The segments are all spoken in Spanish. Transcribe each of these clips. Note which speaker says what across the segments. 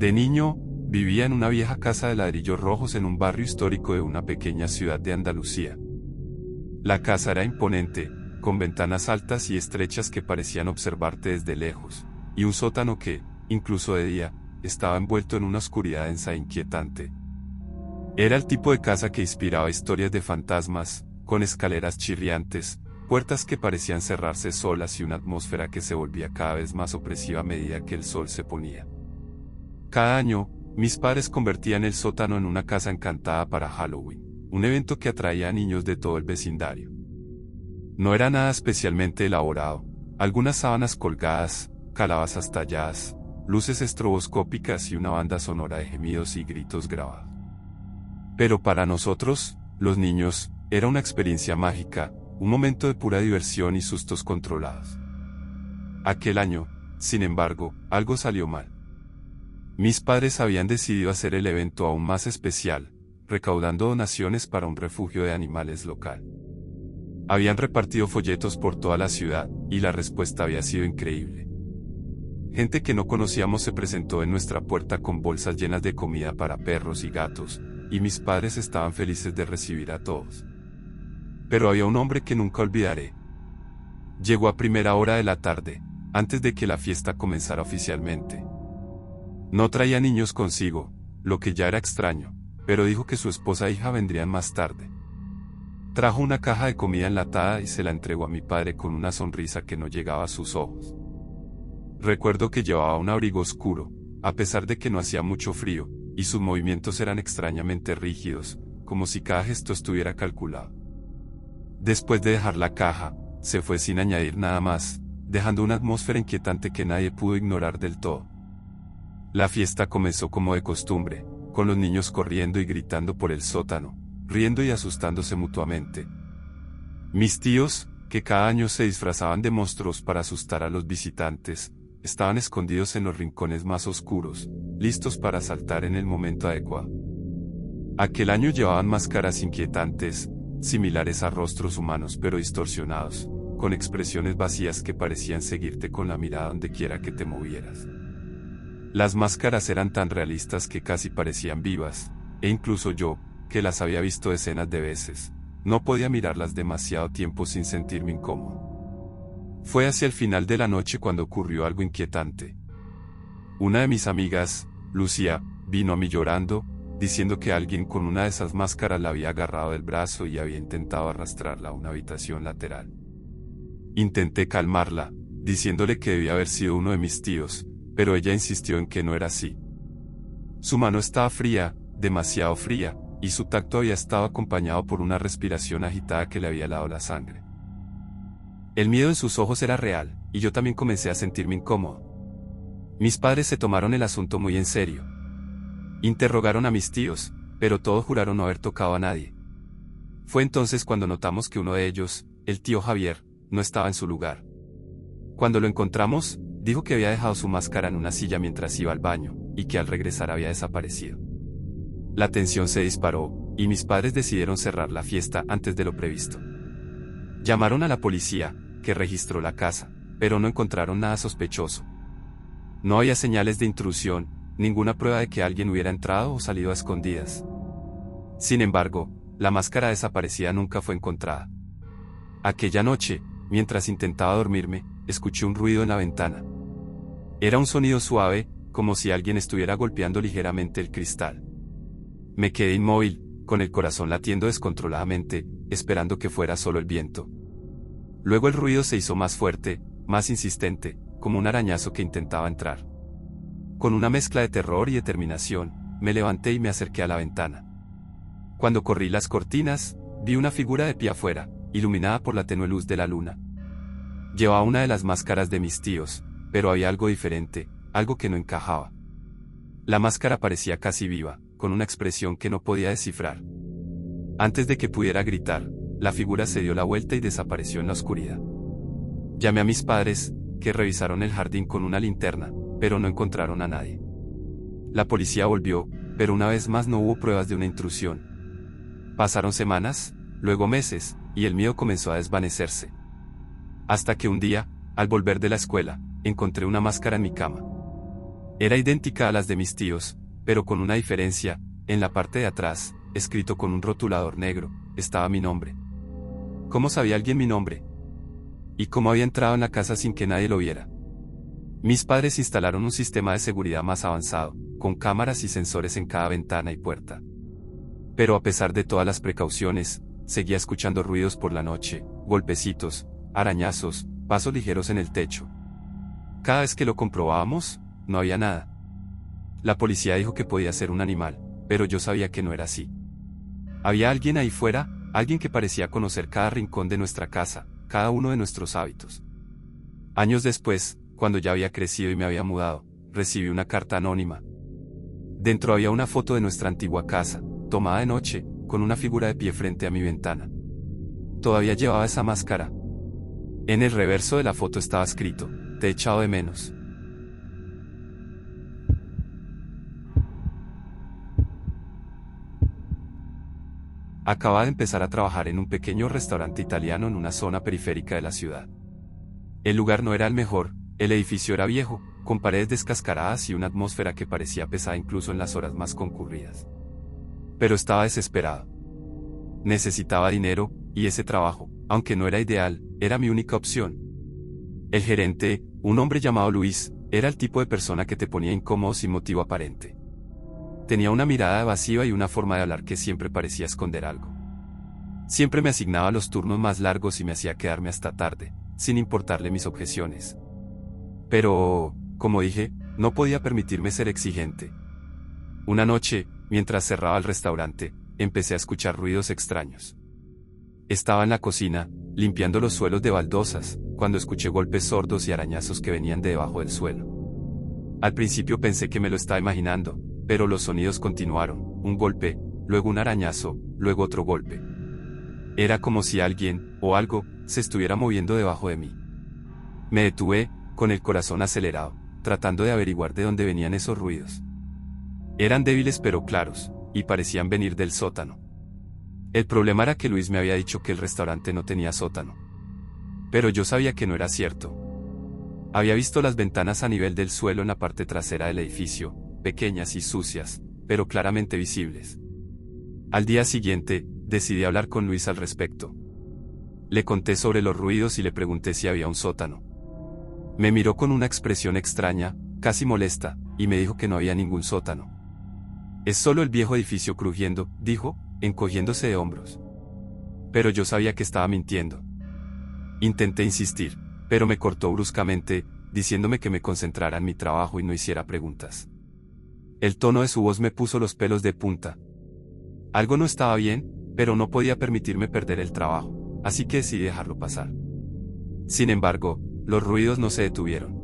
Speaker 1: De niño, vivía en una vieja casa de ladrillos rojos en un barrio histórico de una pequeña ciudad de Andalucía. La casa era imponente, con ventanas altas y estrechas que parecían observarte desde lejos, y un sótano que, incluso de día, estaba envuelto en una oscuridad densa e inquietante. Era el tipo de casa que inspiraba historias de fantasmas, con escaleras chirriantes, puertas que parecían cerrarse solas y una atmósfera que se volvía cada vez más opresiva a medida que el sol se ponía. Cada año, mis padres convertían el sótano en una casa encantada para Halloween, un evento que atraía a niños de todo el vecindario. No era nada especialmente elaborado, algunas sábanas colgadas, calabazas talladas, luces estroboscópicas y una banda sonora de gemidos y gritos grabados. Pero para nosotros, los niños, era una experiencia mágica, un momento de pura diversión y sustos controlados. Aquel año, sin embargo, algo salió mal. Mis padres habían decidido hacer el evento aún más especial, recaudando donaciones para un refugio de animales local. Habían repartido folletos por toda la ciudad, y la respuesta había sido increíble. Gente que no conocíamos se presentó en nuestra puerta con bolsas llenas de comida para perros y gatos, y mis padres estaban felices de recibir a todos. Pero había un hombre que nunca olvidaré. Llegó a primera hora de la tarde, antes de que la fiesta comenzara oficialmente. No traía niños consigo, lo que ya era extraño, pero dijo que su esposa e hija vendrían más tarde. Trajo una caja de comida enlatada y se la entregó a mi padre con una sonrisa que no llegaba a sus ojos. Recuerdo que llevaba un abrigo oscuro, a pesar de que no hacía mucho frío, y sus movimientos eran extrañamente rígidos, como si cada gesto estuviera calculado. Después de dejar la caja, se fue sin añadir nada más, dejando una atmósfera inquietante que nadie pudo ignorar del todo. La fiesta comenzó como de costumbre, con los niños corriendo y gritando por el sótano, riendo y asustándose mutuamente. Mis tíos, que cada año se disfrazaban de monstruos para asustar a los visitantes, estaban escondidos en los rincones más oscuros, listos para saltar en el momento adecuado. Aquel año llevaban máscaras inquietantes, similares a rostros humanos pero distorsionados, con expresiones vacías que parecían seguirte con la mirada donde quiera que te movieras. Las máscaras eran tan realistas que casi parecían vivas, e incluso yo, que las había visto decenas de veces, no podía mirarlas demasiado tiempo sin sentirme incómodo. Fue hacia el final de la noche cuando ocurrió algo inquietante. Una de mis amigas, Lucía, vino a mí llorando, diciendo que alguien con una de esas máscaras la había agarrado del brazo y había intentado arrastrarla a una habitación lateral. Intenté calmarla, diciéndole que debía haber sido uno de mis tíos, pero ella insistió en que no era así. Su mano estaba fría, demasiado fría, y su tacto había estado acompañado por una respiración agitada que le había helado la sangre. El miedo en sus ojos era real, y yo también comencé a sentirme incómodo. Mis padres se tomaron el asunto muy en serio. Interrogaron a mis tíos, pero todos juraron no haber tocado a nadie. Fue entonces cuando notamos que uno de ellos, el tío Javier, no estaba en su lugar. Cuando lo encontramos, dijo que había dejado su máscara en una silla mientras iba al baño, y que al regresar había desaparecido. La tensión se disparó, y mis padres decidieron cerrar la fiesta antes de lo previsto. Llamaron a la policía, que registró la casa, pero no encontraron nada sospechoso. No había señales de intrusión, ninguna prueba de que alguien hubiera entrado o salido a escondidas. Sin embargo, la máscara desaparecida nunca fue encontrada. Aquella noche, mientras intentaba dormirme, escuché un ruido en la ventana. Era un sonido suave, como si alguien estuviera golpeando ligeramente el cristal. Me quedé inmóvil, con el corazón latiendo descontroladamente, esperando que fuera solo el viento. Luego el ruido se hizo más fuerte, más insistente, como un arañazo que intentaba entrar. Con una mezcla de terror y determinación, me levanté y me acerqué a la ventana. Cuando corrí las cortinas, vi una figura de pie afuera, iluminada por la tenue luz de la luna. Llevaba una de las máscaras de mis tíos, pero había algo diferente, algo que no encajaba. La máscara parecía casi viva, con una expresión que no podía descifrar. Antes de que pudiera gritar, la figura se dio la vuelta y desapareció en la oscuridad. Llamé a mis padres, que revisaron el jardín con una linterna, pero no encontraron a nadie. La policía volvió, pero una vez más no hubo pruebas de una intrusión. Pasaron semanas, luego meses, y el miedo comenzó a desvanecerse. Hasta que un día, al volver de la escuela, encontré una máscara en mi cama. Era idéntica a las de mis tíos, pero con una diferencia: en la parte de atrás, escrito con un rotulador negro, estaba mi nombre. ¿Cómo sabía alguien mi nombre? ¿Y cómo había entrado en la casa sin que nadie lo viera? Mis padres instalaron un sistema de seguridad más avanzado, con cámaras y sensores en cada ventana y puerta. Pero a pesar de todas las precauciones, seguía escuchando ruidos por la noche, golpecitos, arañazos, pasos ligeros en el techo. Cada vez que lo comprobábamos, no había nada. La policía dijo que podía ser un animal, pero yo sabía que no era así. Había alguien ahí fuera, alguien que parecía conocer cada rincón de nuestra casa, cada uno de nuestros hábitos. Años después, cuando ya había crecido y me había mudado, recibí una carta anónima. Dentro había una foto de nuestra antigua casa, tomada de noche, con una figura de pie frente a mi ventana. Todavía llevaba esa máscara. En el reverso de la foto estaba escrito: "Te he echado de menos". Acababa de empezar a trabajar en un pequeño restaurante italiano en una zona periférica de la ciudad. El lugar no era el mejor, el edificio era viejo, con paredes descascaradas y una atmósfera que parecía pesada incluso en las horas más concurridas. Pero estaba desesperado. Necesitaba dinero, y ese trabajo, aunque no era ideal, era mi única opción. El gerente, un hombre llamado Luis, era el tipo de persona que te ponía incómodo sin motivo aparente. Tenía una mirada evasiva y una forma de hablar que siempre parecía esconder algo. Siempre me asignaba los turnos más largos y me hacía quedarme hasta tarde, sin importarle mis objeciones. Pero, como dije, no podía permitirme ser exigente. Una noche, mientras cerraba el restaurante, empecé a escuchar ruidos extraños. Estaba en la cocina, limpiando los suelos de baldosas, cuando escuché golpes sordos y arañazos que venían de debajo del suelo. Al principio pensé que me lo estaba imaginando, pero los sonidos continuaron: un golpe, luego un arañazo, luego otro golpe. Era como si alguien, o algo, se estuviera moviendo debajo de mí. Me detuve, con el corazón acelerado, tratando de averiguar de dónde venían esos ruidos. Eran débiles pero claros, y parecían venir del sótano. El problema era que Luis me había dicho que el restaurante no tenía sótano. Pero yo sabía que no era cierto. Había visto las ventanas a nivel del suelo en la parte trasera del edificio, pequeñas y sucias, pero claramente visibles. Al día siguiente, decidí hablar con Luis al respecto. Le conté sobre los ruidos y le pregunté si había un sótano. Me miró con una expresión extraña, casi molesta, y me dijo que no había ningún sótano. «Es solo el viejo edificio crujiendo», dijo, encogiéndose de hombros. Pero yo sabía que estaba mintiendo. Intenté insistir, pero me cortó bruscamente, diciéndome que me concentrara en mi trabajo y no hiciera preguntas. El tono de su voz me puso los pelos de punta. Algo no estaba bien, pero no podía permitirme perder el trabajo, así que decidí dejarlo pasar. Sin embargo, los ruidos no se detuvieron.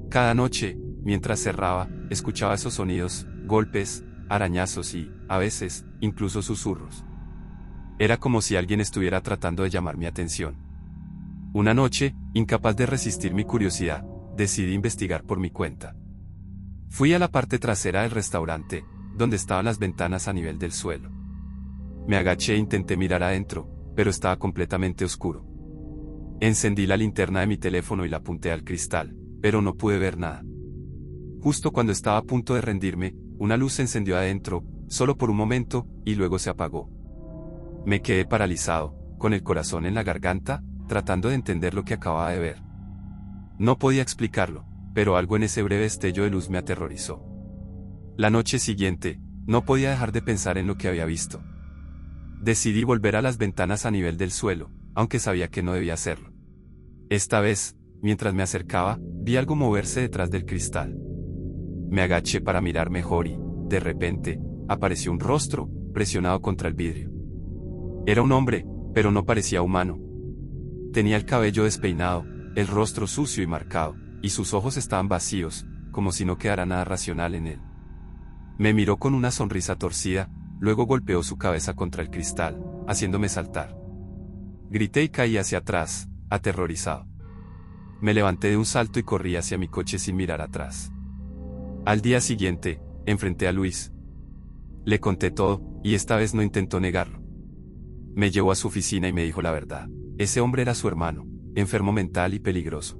Speaker 1: Cada noche, mientras cerraba, escuchaba esos sonidos: golpes, arañazos y, a veces, incluso susurros. Era como si alguien estuviera tratando de llamar mi atención. Una noche, incapaz de resistir mi curiosidad, decidí investigar por mi cuenta. Fui a la parte trasera del restaurante, donde estaban las ventanas a nivel del suelo. Me agaché e intenté mirar adentro, pero estaba completamente oscuro. Encendí la linterna de mi teléfono y la apunté al cristal, pero no pude ver nada. Justo cuando estaba a punto de rendirme, una luz se encendió adentro, solo por un momento, y luego se apagó. Me quedé paralizado, con el corazón en la garganta, tratando de entender lo que acababa de ver. No podía explicarlo, pero algo en ese breve destello de luz me aterrorizó. La noche siguiente, no podía dejar de pensar en lo que había visto. Decidí volver a las ventanas a nivel del suelo, aunque sabía que no debía hacerlo. Esta vez, mientras me acercaba, vi algo moverse detrás del cristal. Me agaché para mirar mejor y, de repente, apareció un rostro, presionado contra el vidrio. Era un hombre, pero no parecía humano. Tenía el cabello despeinado, el rostro sucio y marcado, y sus ojos estaban vacíos, como si no quedara nada racional en él. Me miró con una sonrisa torcida, luego golpeó su cabeza contra el cristal, haciéndome saltar. Grité y caí hacia atrás, aterrorizado. Me levanté de un salto y corrí hacia mi coche sin mirar atrás. Al día siguiente, enfrenté a Luis. Le conté todo, y esta vez no intentó negarlo. Me llevó a su oficina y me dijo la verdad: ese hombre era su hermano, enfermo mental y peligroso.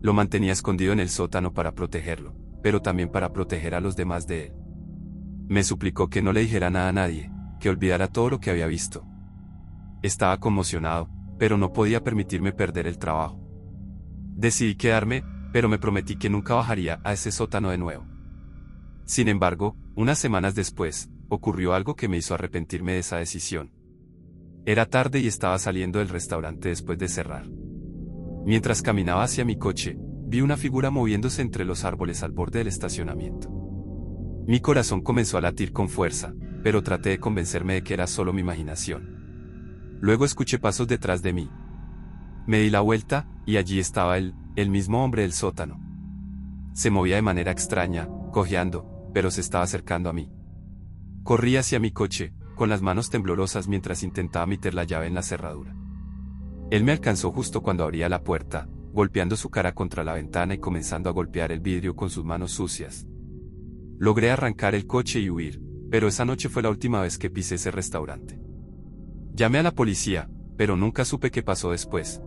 Speaker 1: Lo mantenía escondido en el sótano para protegerlo, pero también para proteger a los demás de él. Me suplicó que no le dijera nada a nadie, que olvidara todo lo que había visto. Estaba conmocionado, pero no podía permitirme perder el trabajo. Decidí quedarme, pero me prometí que nunca bajaría a ese sótano de nuevo. Sin embargo, unas semanas después, ocurrió algo que me hizo arrepentirme de esa decisión. Era tarde y estaba saliendo del restaurante después de cerrar. Mientras caminaba hacia mi coche, vi una figura moviéndose entre los árboles al borde del estacionamiento. Mi corazón comenzó a latir con fuerza, pero traté de convencerme de que era solo mi imaginación. Luego escuché pasos detrás de mí. Me di la vuelta, y allí estaba él, el mismo hombre del sótano. Se movía de manera extraña, cojeando, pero se estaba acercando a mí. Corrí hacia mi coche, con las manos temblorosas mientras intentaba meter la llave en la cerradura. Él me alcanzó justo cuando abría la puerta, golpeando su cara contra la ventana y comenzando a golpear el vidrio con sus manos sucias. Logré arrancar el coche y huir, pero esa noche fue la última vez que pisé ese restaurante. Llamé a la policía, pero nunca supe qué pasó después.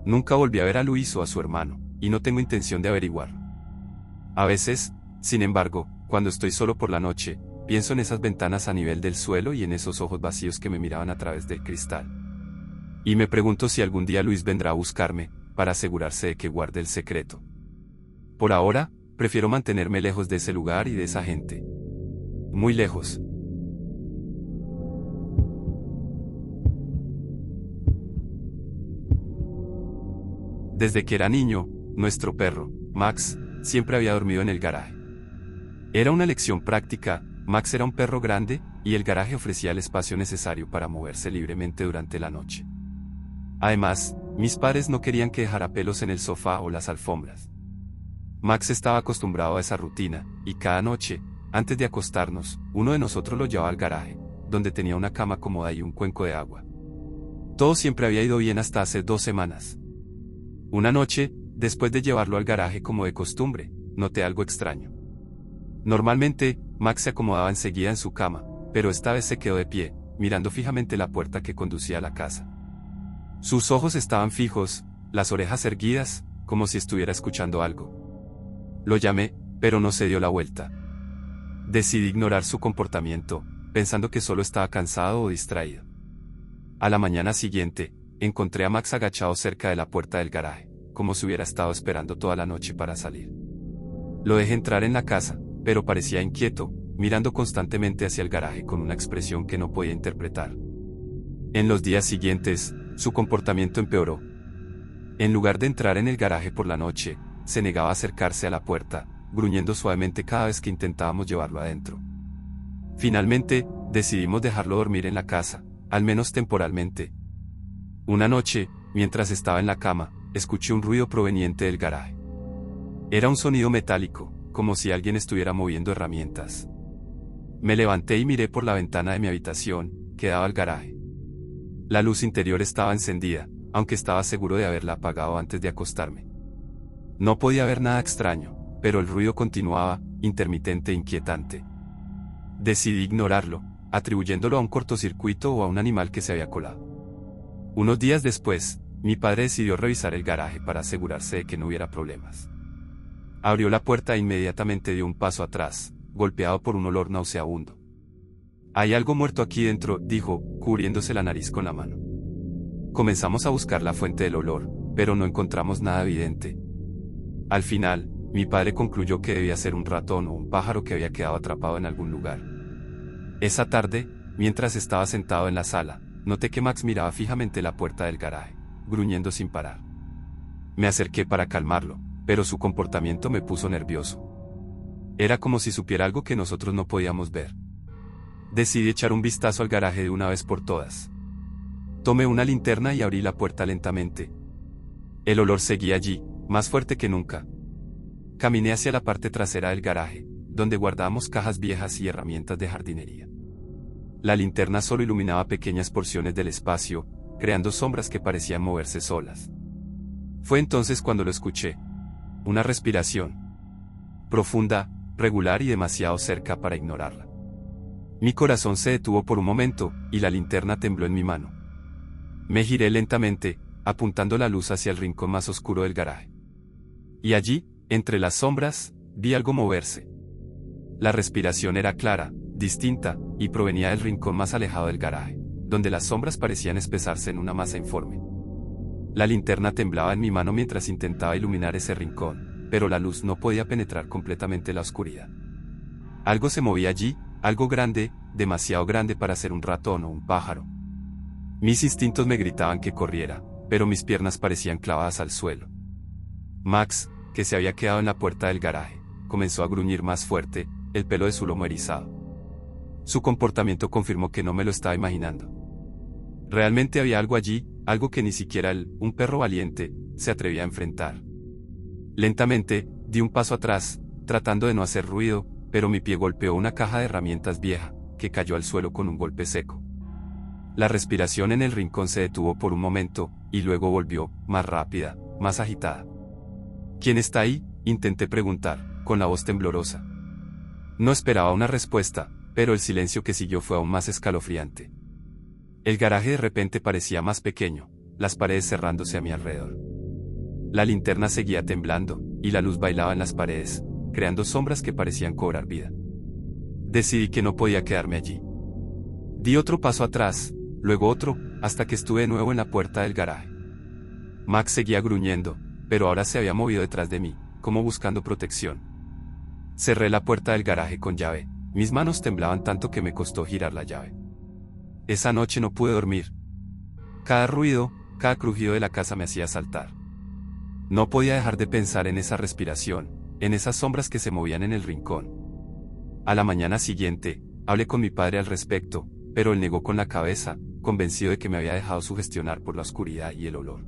Speaker 1: Nunca volví a ver a Luis o a su hermano, y no tengo intención de averiguar. A veces, sin embargo, cuando estoy solo por la noche, pienso en esas ventanas a nivel del suelo y en esos ojos vacíos que me miraban a través del cristal. Y me pregunto si algún día Luis vendrá a buscarme, para asegurarse de que guarde el secreto. Por ahora, prefiero mantenerme lejos de ese lugar y de esa gente. Muy lejos. Desde que era niño, nuestro perro, Max, siempre había dormido en el garaje. Era una lección práctica. Max era un perro grande, y el garaje ofrecía el espacio necesario para moverse libremente durante la noche. Además, mis padres no querían que dejara pelos en el sofá o las alfombras. Max estaba acostumbrado a esa rutina, y cada noche, antes de acostarnos, uno de nosotros lo llevaba al garaje, donde tenía una cama cómoda y un cuenco de agua. Todo siempre había ido bien hasta hace 2 semanas. Una noche, después de llevarlo al garaje como de costumbre, noté algo extraño. Normalmente, Max se acomodaba enseguida en su cama, pero esta vez se quedó de pie, mirando fijamente la puerta que conducía a la casa. Sus ojos estaban fijos, las orejas erguidas, como si estuviera escuchando algo. Lo llamé, pero no se dio la vuelta. Decidí ignorar su comportamiento, pensando que solo estaba cansado o distraído. A la mañana siguiente, encontré a Max agachado cerca de la puerta del garaje, como si hubiera estado esperando toda la noche para salir. Lo dejé entrar en la casa, pero parecía inquieto, mirando constantemente hacia el garaje con una expresión que no podía interpretar. En los días siguientes, su comportamiento empeoró. En lugar de entrar en el garaje por la noche, se negaba a acercarse a la puerta, gruñendo suavemente cada vez que intentábamos llevarlo adentro. Finalmente, decidimos dejarlo dormir en la casa, al menos temporalmente. Una noche, mientras estaba en la cama, escuché un ruido proveniente del garaje. Era un sonido metálico, como si alguien estuviera moviendo herramientas. Me levanté y miré por la ventana de mi habitación, que daba al garaje. La luz interior estaba encendida, aunque estaba seguro de haberla apagado antes de acostarme. No podía ver nada extraño, pero el ruido continuaba, intermitente e inquietante. Decidí ignorarlo, atribuyéndolo a un cortocircuito o a un animal que se había colado. Unos días después, mi padre decidió revisar el garaje para asegurarse de que no hubiera problemas. Abrió la puerta e inmediatamente dio un paso atrás, golpeado por un olor nauseabundo. «Hay algo muerto aquí dentro», dijo, cubriéndose la nariz con la mano. Comenzamos a buscar la fuente del olor, pero no encontramos nada evidente. Al final, mi padre concluyó que debía ser un ratón o un pájaro que había quedado atrapado en algún lugar. Esa tarde, mientras estaba sentado en la sala, noté que Max miraba fijamente la puerta del garaje, gruñendo sin parar. Me acerqué para calmarlo, pero su comportamiento me puso nervioso. Era como si supiera algo que nosotros no podíamos ver. Decidí echar un vistazo al garaje de una vez por todas. Tomé una linterna y abrí la puerta lentamente. El olor seguía allí, más fuerte que nunca. Caminé hacia la parte trasera del garaje, donde guardábamos cajas viejas y herramientas de jardinería. La linterna solo iluminaba pequeñas porciones del espacio, creando sombras que parecían moverse solas. Fue entonces cuando lo escuché. Una respiración. Profunda, regular y demasiado cerca para ignorarla. Mi corazón se detuvo por un momento, y la linterna tembló en mi mano. Me giré lentamente, apuntando la luz hacia el rincón más oscuro del garaje. Y allí, entre las sombras, vi algo moverse. La respiración era clara, distinta, y provenía del rincón más alejado del garaje, donde las sombras parecían espesarse en una masa informe. La linterna temblaba en mi mano mientras intentaba iluminar ese rincón, pero la luz no podía penetrar completamente la oscuridad. Algo se movía allí, algo grande, demasiado grande para ser un ratón o un pájaro. Mis instintos me gritaban que corriera, pero mis piernas parecían clavadas al suelo. Max, que se había quedado en la puerta del garaje, comenzó a gruñir más fuerte, el pelo de su lomo erizado. Su comportamiento confirmó que no me lo estaba imaginando. Realmente había algo allí, algo que ni siquiera un perro valiente, se atrevía a enfrentar. Lentamente, di un paso atrás, tratando de no hacer ruido, pero mi pie golpeó una caja de herramientas vieja, que cayó al suelo con un golpe seco. La respiración en el rincón se detuvo por un momento, y luego volvió, más rápida, más agitada. ¿Quién está ahí?, intenté preguntar, con la voz temblorosa. No esperaba una respuesta, pero el silencio que siguió fue aún más escalofriante. El garaje de repente parecía más pequeño, las paredes cerrándose a mi alrededor. La linterna seguía temblando, y la luz bailaba en las paredes, creando sombras que parecían cobrar vida. Decidí que no podía quedarme allí. Di otro paso atrás, luego otro, hasta que estuve de nuevo en la puerta del garaje. Max seguía gruñendo, pero ahora se había movido detrás de mí, como buscando protección. Cerré la puerta del garaje con llave, mis manos temblaban tanto que me costó girar la llave. Esa noche no pude dormir. Cada ruido, cada crujido de la casa me hacía saltar. No podía dejar de pensar en esa respiración, en esas sombras que se movían en el rincón. A la mañana siguiente, hablé con mi padre al respecto, pero él negó con la cabeza, convencido de que me había dejado sugestionar por la oscuridad y el olor.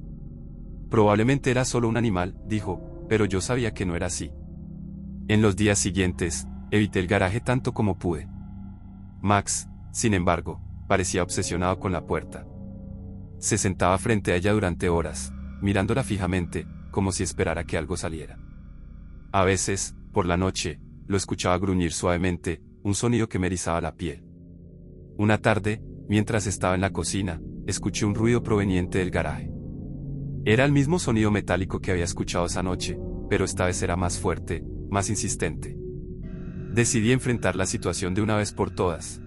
Speaker 1: Probablemente era solo un animal, dijo, pero yo sabía que no era así. En los días siguientes, evité el garaje tanto como pude. Max, sin embargo, parecía obsesionado con la puerta. Se sentaba frente a ella durante horas, mirándola fijamente, como si esperara que algo saliera. A veces, por la noche, lo escuchaba gruñir suavemente, un sonido que me erizaba la piel. Una tarde, mientras estaba en la cocina, escuché un ruido proveniente del garaje. Era el mismo sonido metálico que había escuchado esa noche, pero esta vez era más fuerte, más insistente. Decidí enfrentar la situación de una vez por todas.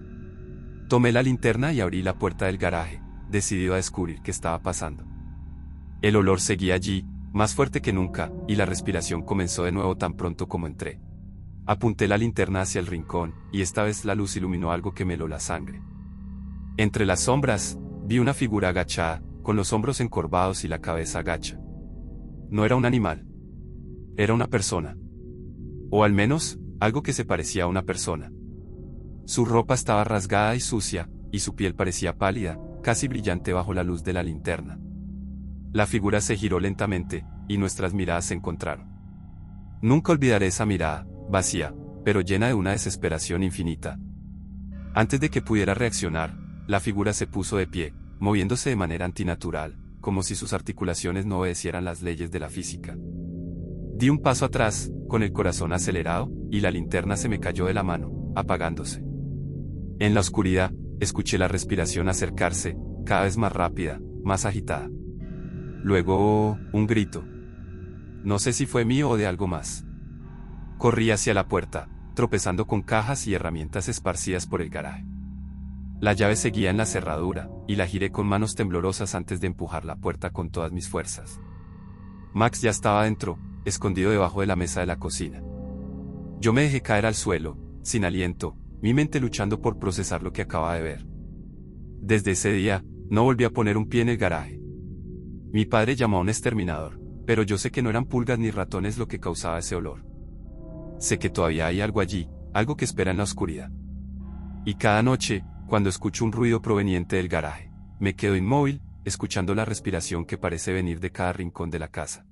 Speaker 1: Tomé la linterna y abrí la puerta del garaje, decidido a descubrir qué estaba pasando. El olor seguía allí, más fuerte que nunca, y la respiración comenzó de nuevo tan pronto como entré. Apunté la linterna hacia el rincón, y esta vez la luz iluminó algo que me heló la sangre. Entre las sombras, vi una figura agachada, con los hombros encorvados y la cabeza agacha. No era un animal. Era una persona. O al menos, algo que se parecía a una persona. Su ropa estaba rasgada y sucia, y su piel parecía pálida, casi brillante bajo la luz de la linterna. La figura se giró lentamente, y nuestras miradas se encontraron. Nunca olvidaré esa mirada, vacía, pero llena de una desesperación infinita. Antes de que pudiera reaccionar, la figura se puso de pie, moviéndose de manera antinatural, como si sus articulaciones no obedecieran las leyes de la física. Di un paso atrás, con el corazón acelerado, y la linterna se me cayó de la mano, apagándose. En la oscuridad, escuché la respiración acercarse, cada vez más rápida, más agitada. Luego, un grito. No sé si fue mío o de algo más. Corrí hacia la puerta, tropezando con cajas y herramientas esparcidas por el garaje. La llave seguía en la cerradura, y la giré con manos temblorosas antes de empujar la puerta con todas mis fuerzas. Max ya estaba dentro, escondido debajo de la mesa de la cocina. Yo me dejé caer al suelo, sin aliento, mi mente luchando por procesar lo que acababa de ver. Desde ese día, no volví a poner un pie en el garaje. Mi padre llamó a un exterminador, pero yo sé que no eran pulgas ni ratones lo que causaba ese olor. Sé que todavía hay algo allí, algo que espera en la oscuridad. Y cada noche, cuando escucho un ruido proveniente del garaje, me quedo inmóvil, escuchando la respiración que parece venir de cada rincón de la casa.